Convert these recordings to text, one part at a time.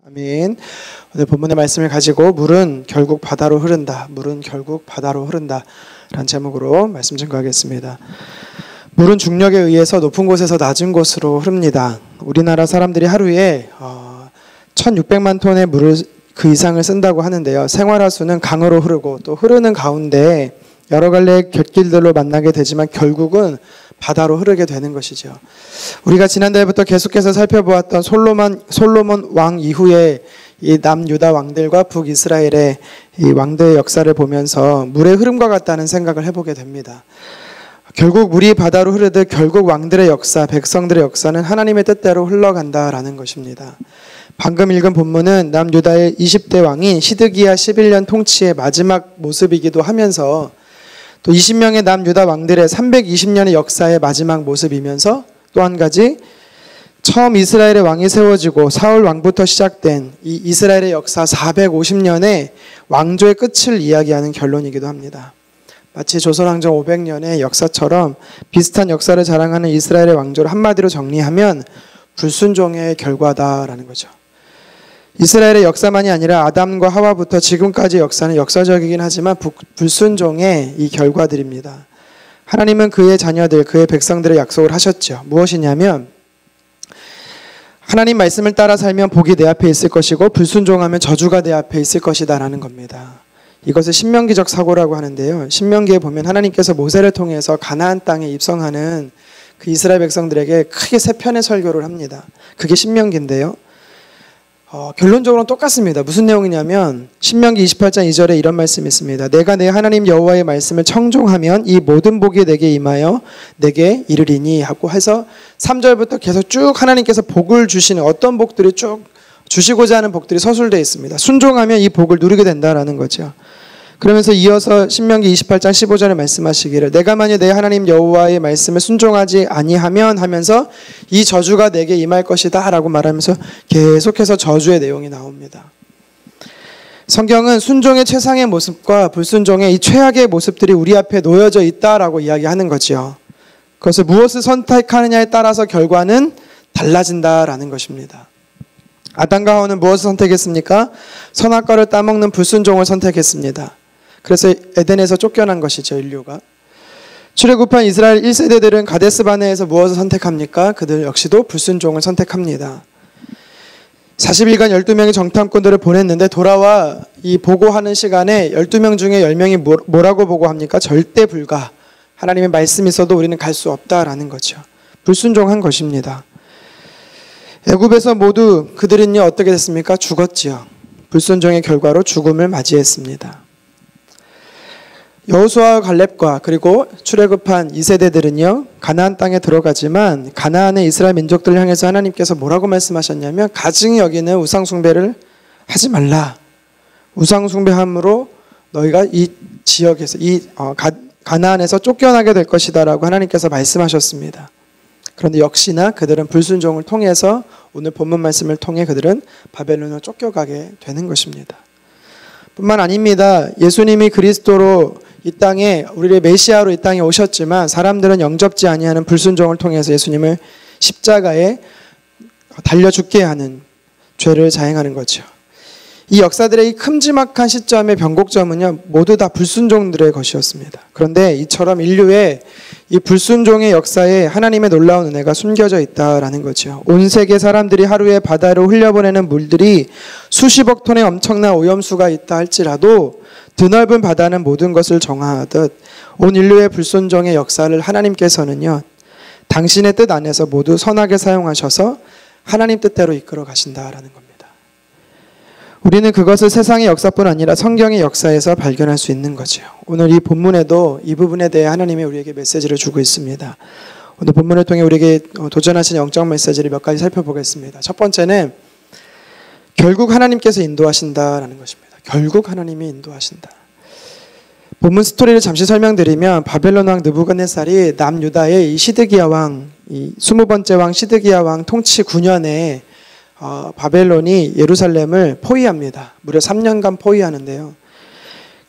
아멘. 오늘 본문의 말씀을 가지고 물은 결국 바다로 흐른다. 물은 결국 바다로 흐른다. 라는 제목으로 말씀 증거하겠습니다. 물은 중력에 의해서 높은 곳에서 낮은 곳으로 흐릅니다. 우리나라 사람들이 하루에 1600만 톤의 물을 그 이상을 쓴다고 하는데요. 생활하수는 강으로 흐르고 또 흐르는 가운데 여러 갈래의 곁길들로 만나게 되지만 결국은 바다로 흐르게 되는 것이죠. 우리가 지난달부터 계속해서 살펴보았던 솔로몬 왕 이후에 이 남유다 왕들과 북이스라엘의 이 왕들의 역사를 보면서 물의 흐름과 같다는 생각을 해보게 됩니다. 결국 물이 바다로 흐르듯 결국 왕들의 역사, 백성들의 역사는 하나님의 뜻대로 흘러간다라는 것입니다. 방금 읽은 본문은 남유다의 20대 왕인 시드기야 11년 통치의 마지막 모습이기도 하면서 또 20명의 남유다 왕들의 320년의 역사의 마지막 모습이면서 또 한 가지 처음 이스라엘의 왕이 세워지고 사울 왕부터 시작된 이 이스라엘의 역사 450년의 왕조의 끝을 이야기하는 결론이기도 합니다. 마치 조선왕정 500년의 역사처럼 비슷한 역사를 자랑하는 이스라엘의 왕조를 한마디로 정리하면 불순종의 결과다라는 거죠. 이스라엘의 역사만이 아니라 아담과 하와부터 지금까지 역사는 역사적이긴 하지만 불순종의 이 결과들입니다. 하나님은 그의 자녀들, 그의 백성들의 약속을 하셨죠. 무엇이냐면 하나님 말씀을 따라 살면 복이 내 앞에 있을 것이고 불순종하면 저주가 내 앞에 있을 것이다 라는 겁니다. 이것을 신명기적 사고라고 하는데요. 신명기에 보면 하나님께서 모세를 통해서 가나안 땅에 입성하는 그 이스라엘 백성들에게 크게 세 편의 설교를 합니다. 그게 신명기인데요. 결론적으로는 똑같습니다. 무슨 내용이냐면 신명기 28장 2절에 이런 말씀이 있습니다. 내가 내 하나님 여호와의 말씀을 청종하면 이 모든 복이 내게 임하여 내게 이르리니 하고 해서 3절부터 계속 쭉 하나님께서 복을 주시는 어떤 복들이 쭉 주시고자 하는 복들이 서술되어 있습니다. 순종하면 이 복을 누리게 된다라는 거죠. 그러면서 이어서 신명기 28장 15절에 말씀하시기를 내가 만일 내 하나님 여호와의 말씀을 순종하지 아니하면 하면서 이 저주가 내게 임할 것이다 라고 말하면서 계속해서 저주의 내용이 나옵니다. 성경은 순종의 최상의 모습과 불순종의 이 최악의 모습들이 우리 앞에 놓여져 있다라고 이야기하는 거죠. 그것을 무엇을 선택하느냐에 따라서 결과는 달라진다라는 것입니다. 아담과 하와는 무엇을 선택했습니까? 선악과를 따먹는 불순종을 선택했습니다. 그래서 에덴에서 쫓겨난 것이죠, 인류가. 출애굽한 이스라엘 1세대들은 가데스 바네에서 무엇을 선택합니까? 그들 역시도 불순종을 선택합니다. 40일간 12명의 정탐꾼들을 보냈는데 돌아와 이 보고하는 시간에 12명 중에 10명이 뭐라고 보고합니까? 절대 불가. 하나님의 말씀이 있어도 우리는 갈 수 없다라는 거죠. 불순종한 것입니다. 애굽에서 모두 그들은요 어떻게 됐습니까? 죽었지요. 불순종의 결과로 죽음을 맞이했습니다. 여호수아와 갈렙과 그리고 출애굽한 2세대들은요 가나안 땅에 들어가지만 가나안의 이스라엘 민족들을 향해서 하나님께서 뭐라고 말씀하셨냐면 가증히 여기는 우상 숭배를 하지 말라. 우상 숭배함으로 너희가 이 지역에서 가나안에서 쫓겨나게 될 것이다라고 하나님께서 말씀하셨습니다. 그런데 역시나 그들은 불순종을 통해서 오늘 본문 말씀을 통해 그들은 바벨론으로 쫓겨가게 되는 것입니다. 뿐만 아닙니다. 예수님이 그리스도로 이 땅에 우리의 메시아로 이 땅에 오셨지만 사람들은 영접지 아니하는 불순종을 통해서 예수님을 십자가에 달려 죽게 하는 죄를 자행하는 거죠. 이 역사들의 이 큼지막한 시점의 변곡점은요 모두 다 불순종들의 것이었습니다. 그런데 이처럼 인류의 이 불순종의 역사에 하나님의 놀라운 은혜가 숨겨져 있다라는 거죠. 온 세계 사람들이 하루에 바다로 흘려보내는 물들이 수십억 톤의 엄청난 오염수가 있다 할지라도 드넓은 바다는 모든 것을 정화하듯 온 인류의 불순종의 역사를 하나님께서는요 당신의 뜻 안에서 모두 선하게 사용하셔서 하나님 뜻대로 이끌어 가신다라는 겁니다. 우리는 그것을 세상의 역사뿐 아니라 성경의 역사에서 발견할 수 있는 거죠. 오늘 이 본문에도 이 부분에 대해 하나님이 우리에게 메시지를 주고 있습니다. 오늘 본문을 통해 우리에게 도전하신 영적 메시지를 몇 가지 살펴보겠습니다. 첫 번째는 결국 하나님께서 인도하신다라는 것입니다. 결국 하나님이 인도하신다. 본문 스토리를 잠시 설명드리면 바벨론 왕 느부갓네살이 남유다의 이 시드기야 왕, 이 20번째 왕 시드기야 왕 통치 9년에 바벨론이 예루살렘을 포위합니다. 무려 3년간 포위하는데요.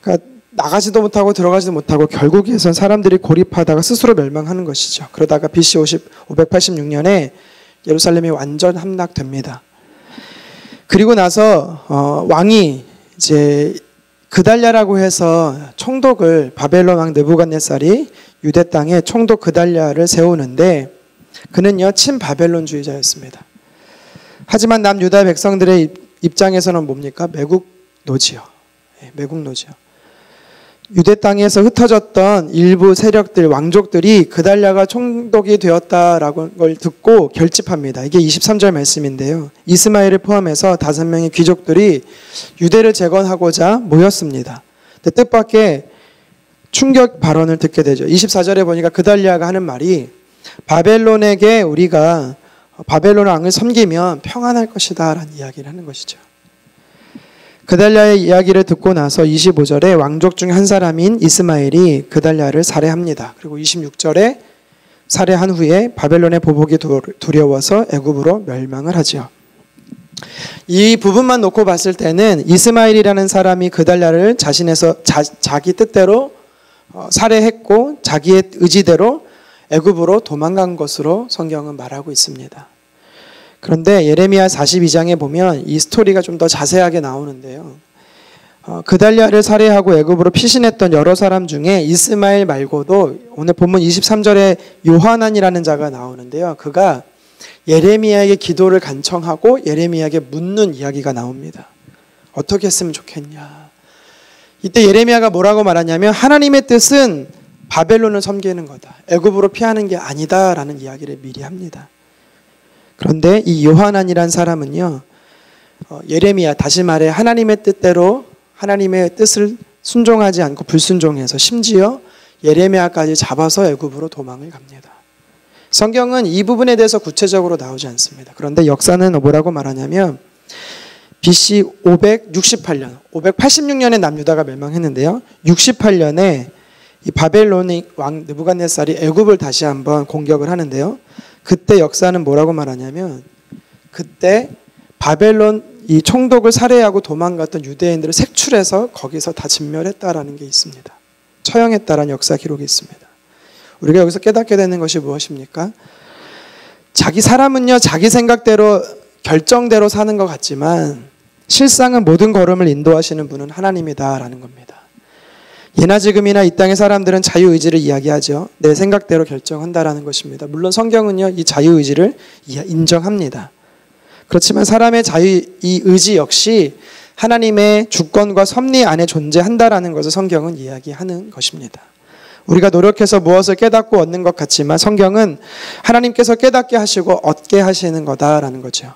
그러니까 나가지도 못하고 들어가지도 못하고 결국에선 사람들이 고립하다가 스스로 멸망하는 것이죠. 그러다가 BC 586년에 예루살렘이 완전 함락됩니다. 그리고 나서 왕이 이제 그달랴라고 해서 총독을 바벨론 왕 느부갓네살이 유대 땅에 총독 그달랴를 세우는데 그는요 친바벨론주의자였습니다. 하지만 남유다 백성들의 입장에서는 뭡니까? 매국노지요. 매국노지요. 유대 땅에서 흩어졌던 일부 세력들, 왕족들이 그달랴가 총독이 되었다라고 걸 듣고 결집합니다. 이게 23절 말씀인데요. 이스마엘을 포함해서 5명의 귀족들이 유대를 재건하고자 모였습니다. 근데 뜻밖의 충격 발언을 듣게 되죠. 24절에 보니까 그달랴가 하는 말이 바벨론에게 우리가 바벨론 왕을 섬기면 평안할 것이다 라는 이야기를 하는 것이죠. 그달랴의 이야기를 듣고 나서 25절에 왕족 중 한 사람인 이스마엘이 그달랴를 살해합니다. 그리고 26절에 살해한 후에 바벨론의 보복이 두려워서 애굽으로 멸망을 하지요. 이 부분만 놓고 봤을 때는 이스마엘이라는 사람이 그달랴를 자기 뜻대로 살해했고 자기의 의지대로 애굽으로 도망간 것으로 성경은 말하고 있습니다. 그런데 예레미야 42장에 보면 이 스토리가 좀 더 자세하게 나오는데요. 그달랴를 살해하고 애굽으로 피신했던 여러 사람 중에 이스마엘 말고도 오늘 본문 23절에 요하난이라는 자가 나오는데요. 그가 예레미야에게 기도를 간청하고 예레미야에게 묻는 이야기가 나옵니다. 어떻게 했으면 좋겠냐. 이때 예레미야가 뭐라고 말하냐면 하나님의 뜻은 바벨론을 섬기는 거다. 애굽으로 피하는 게 아니다라는 이야기를 미리 합니다. 그런데 이 요하난이란 사람은요. 예레미야 다시 말해 하나님의 뜻대로 하나님의 뜻을 순종하지 않고 불순종해서 심지어 예레미야까지 잡아서 애굽으로 도망을 갑니다. 성경은 이 부분에 대해서 구체적으로 나오지 않습니다. 그런데 역사는 뭐라고 말하냐면 BC 568년, 586년에 남유다가 멸망했는데요. 68년에 이 바벨론의 왕 느부갓네살이 애굽을 다시 한번 공격을 하는데요. 그때 역사는 뭐라고 말하냐면 그때 바벨론 이 총독을 살해하고 도망갔던 유대인들을 색출해서 거기서 다 진멸했다라는 게 있습니다. 처형했다라는 역사 기록이 있습니다. 우리가 여기서 깨닫게 되는 것이 무엇입니까? 사람은요 자기 생각대로 결정대로 사는 것 같지만 실상은 모든 걸음을 인도하시는 분은 하나님이다라는 겁니다. 예나 지금이나 이 땅의 사람들은 자유의지를 이야기하죠. 내 생각대로 결정한다라는 것입니다. 물론 성경은요 이 자유의지를 인정합니다. 그렇지만 사람의 자유의지 역시 하나님의 주권과 섭리 안에 존재한다라는 것을 성경은 이야기하는 것입니다. 우리가 노력해서 무엇을 깨닫고 얻는 것 같지만 성경은 하나님께서 깨닫게 하시고 얻게 하시는 거다라는 거죠.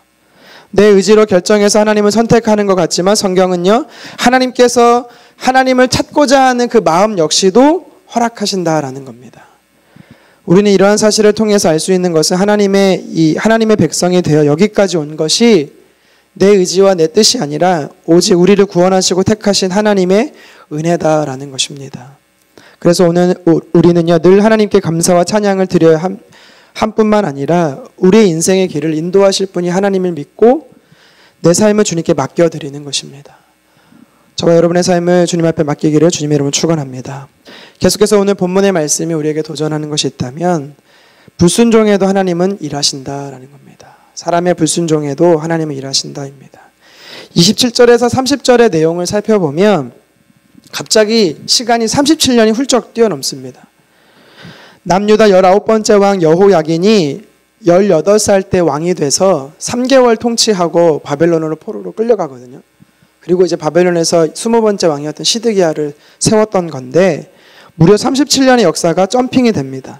내 의지로 결정해서 하나님을 선택하는 것 같지만 성경은요 하나님께서 하나님을 찾고자 하는 그 마음 역시도 허락하신다라는 겁니다. 우리는 이러한 사실을 통해서 알 수 있는 것은 하나님의 백성이 되어 여기까지 온 것이 내 의지와 내 뜻이 아니라 오직 우리를 구원하시고 택하신 하나님의 은혜다라는 것입니다. 그래서 오늘 우리는요 늘 하나님께 감사와 찬양을 드려야 한 뿐만 아니라 우리의 인생의 길을 인도하실 분이 하나님을 믿고 내 삶을 주님께 맡겨드리는 것입니다. 저와 여러분의 삶을 주님 앞에 맡기기를 주님의 이름으로 축원합니다. 계속해서 오늘 본문의 말씀이 우리에게 도전하는 것이 있다면 불순종에도 하나님은 일하신다라는 겁니다. 사람의 불순종에도 하나님은 일하신다입니다. 27절에서 30절의 내용을 살펴보면 갑자기 시간이 37년이 훌쩍 뛰어넘습니다. 남유다 19번째 왕 여호야긴이 18살 때 왕이 돼서 3개월 통치하고 바벨론으로 포로로 끌려가거든요. 그리고 이제 바벨론에서 20번째 왕이었던 시드기야를 세웠던 건데 무려 37년의 역사가 점핑이 됩니다.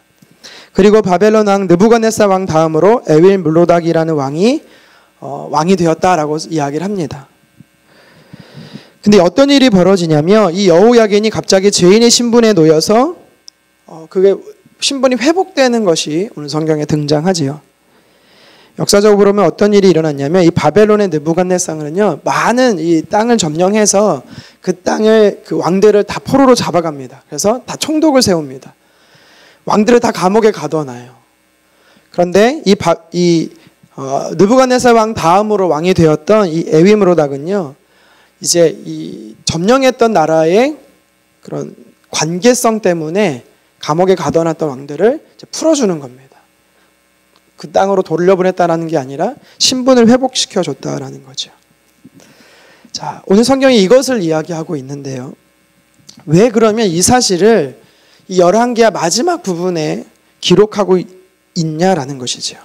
그리고 바벨론 왕 느부갓네살 왕 다음으로 에윌 물로닥이라는 왕이 되었다라고 이야기를 합니다. 근데 어떤 일이 벌어지냐면 이 여호야긴이 갑자기 죄인의 신분에 놓여서 그게 신분이 회복되는 것이 오늘 성경에 등장하지요. 역사적으로 보면 어떤 일이 일어났냐면 이 바벨론의 느부갓네살은요 많은 이 땅을 점령해서 그 땅을 그 왕들을 다 포로로 잡아갑니다. 그래서 다 총독을 세웁니다. 왕들을 다 감옥에 가둬놔요. 그런데 이 느부갓네살 왕 다음으로 왕이 되었던 이 에위므로닥은요 이제 이 점령했던 나라의 그런 관계성 때문에 감옥에 가둬놨던 왕들을 이제 풀어주는 겁니다. 그 땅으로 돌려보냈다라는 게 아니라 신분을 회복시켜줬다라는 거죠. 자, 오늘 성경이 이것을 이야기하고 있는데요. 왜 그러면 이 사실을 이 열왕기하 마지막 부분에 기록하고 있냐라는 것이죠.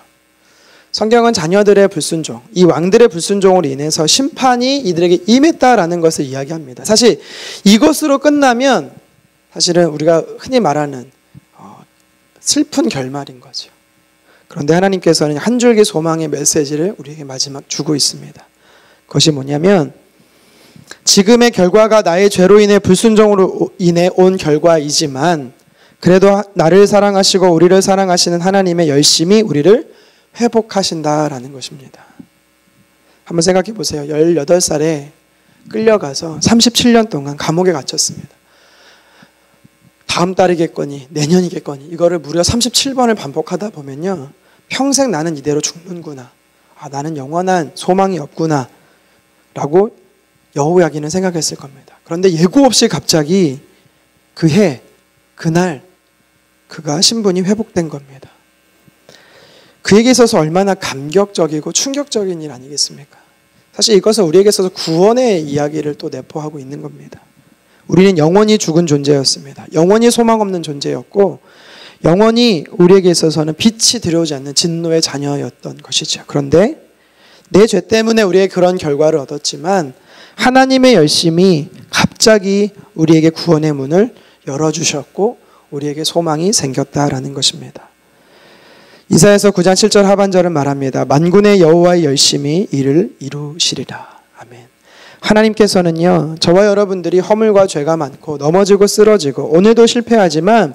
성경은 자녀들의 불순종, 이 왕들의 불순종으로 인해서 심판이 이들에게 임했다라는 것을 이야기합니다. 사실 이것으로 끝나면 사실은 우리가 흔히 말하는 슬픈 결말인 거죠. 그런데 하나님께서는 한 줄기 소망의 메시지를 우리에게 마지막 주고 있습니다. 그것이 뭐냐면 지금의 결과가 나의 죄로 인해 불순종으로 인해 온 결과이지만 그래도 나를 사랑하시고 우리를 사랑하시는 하나님의 열심히 우리를 회복하신다라는 것입니다. 한번 생각해 보세요. 18살에 끌려가서 37년 동안 감옥에 갇혔습니다. 다음 달이겠거니 내년이겠거니 이거를 무려 37번을 반복하다 보면요. 평생 나는 이대로 죽는구나. 나는 영원한 소망이 없구나. 라고 여호야기는 생각했을 겁니다. 그런데 예고 없이 갑자기 그해, 그날 그가 신분이 회복된 겁니다. 그에게 있어서 얼마나 감격적이고 충격적인 일 아니겠습니까? 사실 이것은 우리에게 있어서 구원의 이야기를 또 내포하고 있는 겁니다. 우리는 영원히 죽은 존재였습니다. 영원히 소망 없는 존재였고 영원히 우리에게 있어서는 빛이 들어오지 않는 진노의 자녀였던 것이죠. 그런데 내 죄 때문에 우리의 그런 결과를 얻었지만 하나님의 열심이 갑자기 우리에게 구원의 문을 열어주셨고 우리에게 소망이 생겼다라는 것입니다. 이사야서 9장 7절 하반절은 말합니다. 만군의 여호와의 열심히 이를 이루시리라. 아멘. 하나님께서는요, 저와 여러분들이 허물과 죄가 많고 넘어지고 쓰러지고 오늘도 실패하지만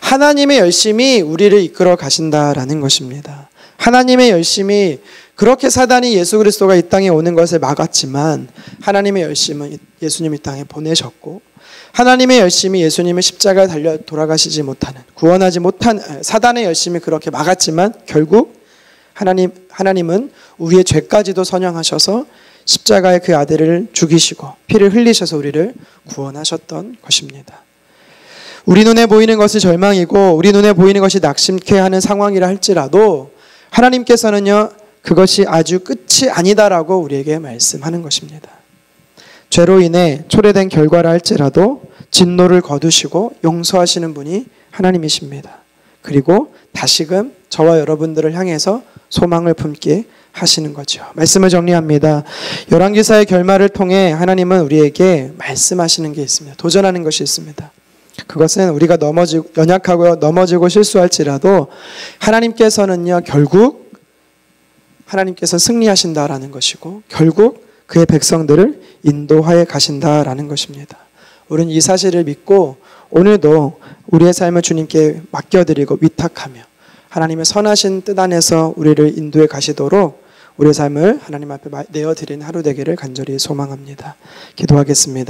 하나님의 열심히 우리를 이끌어 가신다라는 것입니다. 하나님의 열심이 그렇게 사단이 예수 그리스도가 이 땅에 오는 것을 막았지만 하나님의 열심은 예수님 이 땅에 보내셨고 하나님의 열심이 예수님의 십자가에 달려 돌아가시지 못하는 구원하지 못한 사단의 열심이 그렇게 막았지만 결국 하나님은 우리의 죄까지도 선양하셔서 십자가에 그 아들을 죽이시고 피를 흘리셔서 우리를 구원하셨던 것입니다. 우리 눈에 보이는 것이 절망이고 우리 눈에 보이는 것이 낙심케 하는 상황이라 할지라도 하나님께서는요 그것이 아주 끝이 아니다라고 우리에게 말씀하는 것입니다. 죄로 인해 초래된 결과라 할지라도 진노를 거두시고 용서하시는 분이 하나님이십니다. 그리고 다시금 저와 여러분들을 향해서 소망을 품게 하시는 거죠. 말씀을 정리합니다. 열왕기사의 결말을 통해 하나님은 우리에게 말씀하시는 게 있습니다. 도전하는 것이 있습니다. 그것은 우리가 연약하고 넘어지고 실수할지라도 하나님께서는요 결국 하나님께서 승리하신다라는 것이고 결국 그의 백성들을 인도하여 가신다라는 것입니다. 우리는 이 사실을 믿고 오늘도 우리의 삶을 주님께 맡겨드리고 위탁하며 하나님의 선하신 뜻 안에서 우리를 인도해 가시도록 우리의 삶을 하나님 앞에 내어드리는 하루 되기를 간절히 소망합니다. 기도하겠습니다.